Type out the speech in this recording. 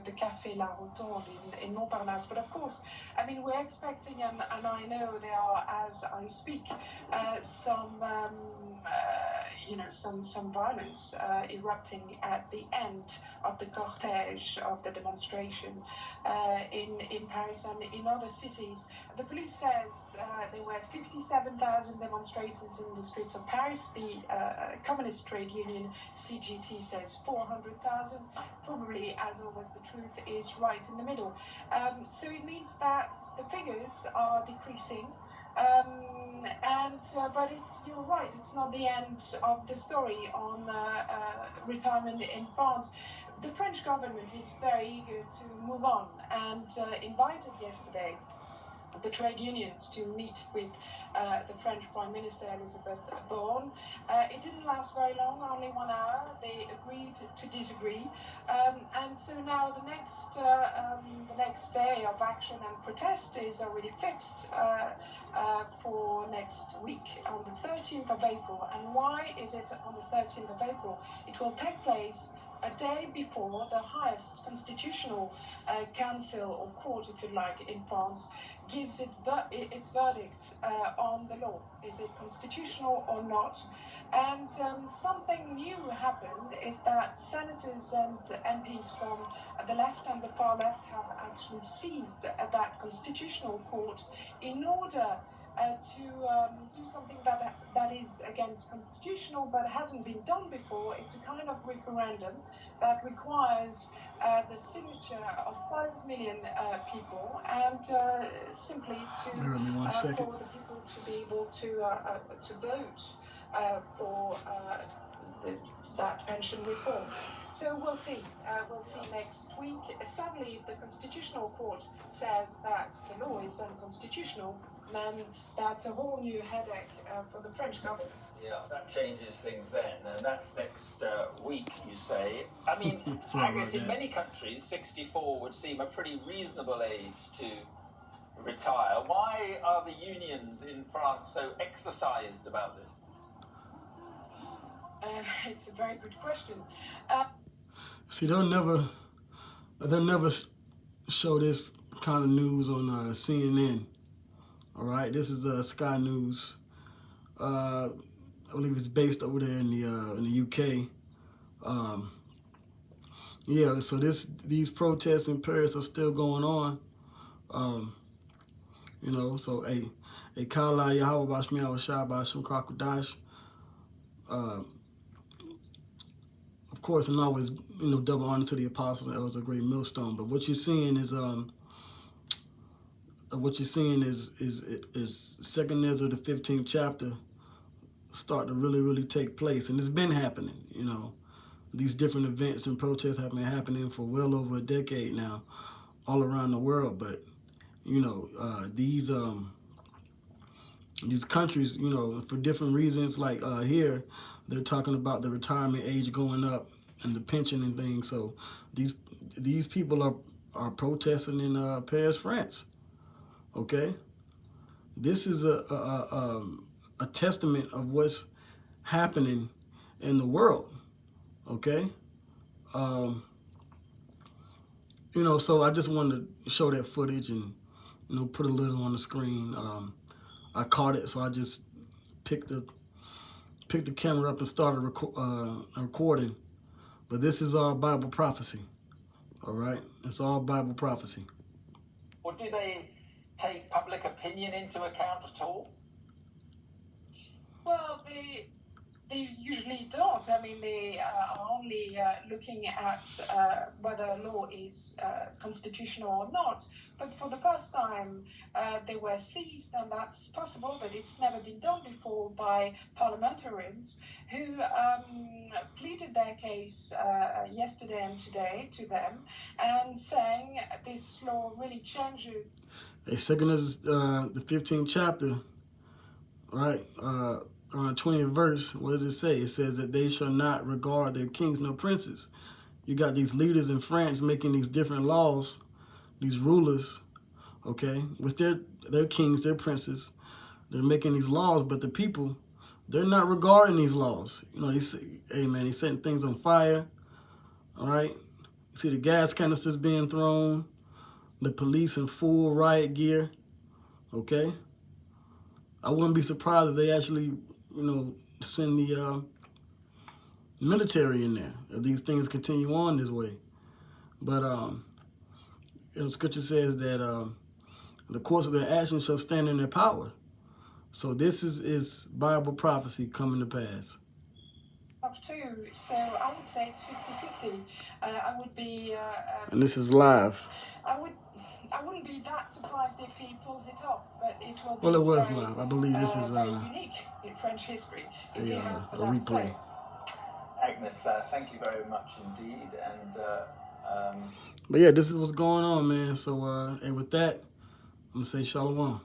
the Café La Rotonde in Montparnasse. But of course, I mean, we're expecting, and I know there are, as I speak, some violence erupting at the end of the cortege of the demonstration in Paris and in other cities. The police says there were 57,000 demonstrators in the streets of Paris. The Communist Trade Union CGT says 400,000. Probably, as always, the truth is right in the middle. So it means that the figures are decreasing. But you're right, it's not the end of the story on retirement in France. The French government is very eager to move on and invited yesterday the trade unions to meet with the French Prime Minister Elizabeth Borne. It didn't last very long, only 1 hour. They agreed to disagree, and so now the next day of action and protest is already fixed for next week on the 13th of April. And why is it on the 13th of April? It will take place a day before the highest constitutional council or court, if you like, in France gives its verdict on the law. Is it constitutional or not? And something new happened is that senators and MPs from the left and the far left have actually seized that constitutional court in order to do something that is against constitutional but hasn't been done before. It's a kind of referendum that requires the signature of 5 million people and simply for the people to be able to vote for that pension reform. So we'll see. We'll see next week. Sadly, if the Constitutional Court says that the law is unconstitutional, then that's a whole new headache for the French government. Yeah, that changes things then, and that's next week, you say. I mean, I guess in many countries, 64 would seem a pretty reasonable age to retire. Why are the unions in France so exercised about this? It's a very good question. See, they'll never show this kind of news on CNN. All right, this is Sky News. I believe it's based over there in the UK. Yeah, so these protests in Paris are still going on. You know, so a Kala Yahweh Bashmiya Shah Bashim Krakodash. Of course, and always, you know, double honor to the apostles. That was a great millstone. But what you're seeing is Second Ezra, the 15th chapter, start to really take place, and it's been happening. You know, these different events and protests have been happening for well over a decade now, all around the world. But you know, these countries, you know, for different reasons, like here, they're talking about the retirement age going up and the pension and things. So these people are protesting in Paris, France. Okay, this is a testament of what's happening in the world. Okay, you know, so I just wanted to show that footage and, you know, put a little on the screen. I caught it, so I just picked the camera up and started recording. But this is all Bible prophecy. All right, it's all Bible prophecy. Well, do they take public opinion into account at all? Well, they usually don't. I mean, they are only looking at whether a law is constitutional or not. But for the first time, they were seized, and that's possible, but it's never been done before, by parliamentarians who pleaded their case yesterday and today to them, and saying this law really changes. Hey, second is the 15th chapter, right? Around 20th verse, what does it say? It says that they shall not regard their kings nor princes. You got these leaders in France making these different laws, these rulers, okay, with their kings, their princes. They're making these laws, but the people, they're not regarding these laws. You know, they say, hey man, they setting things on fire, all right? You see the gas canisters being thrown, the police in full riot gear, okay? I wouldn't be surprised if they actually, send the military in there if these things continue on this way. But Scripture says that the course of their actions shall stand in their power. So this is Bible prophecy coming to pass. Too, so I would say it's 50-50. I would be. And this is live. I wouldn't be that surprised if he pulls it off, but it will be. Well, it was very, live. I believe this is very unique in French history. a replay. Agnes, thank you very much indeed, and. But yeah, this is what's going on, man. So, and with that, I'm gonna say shalom.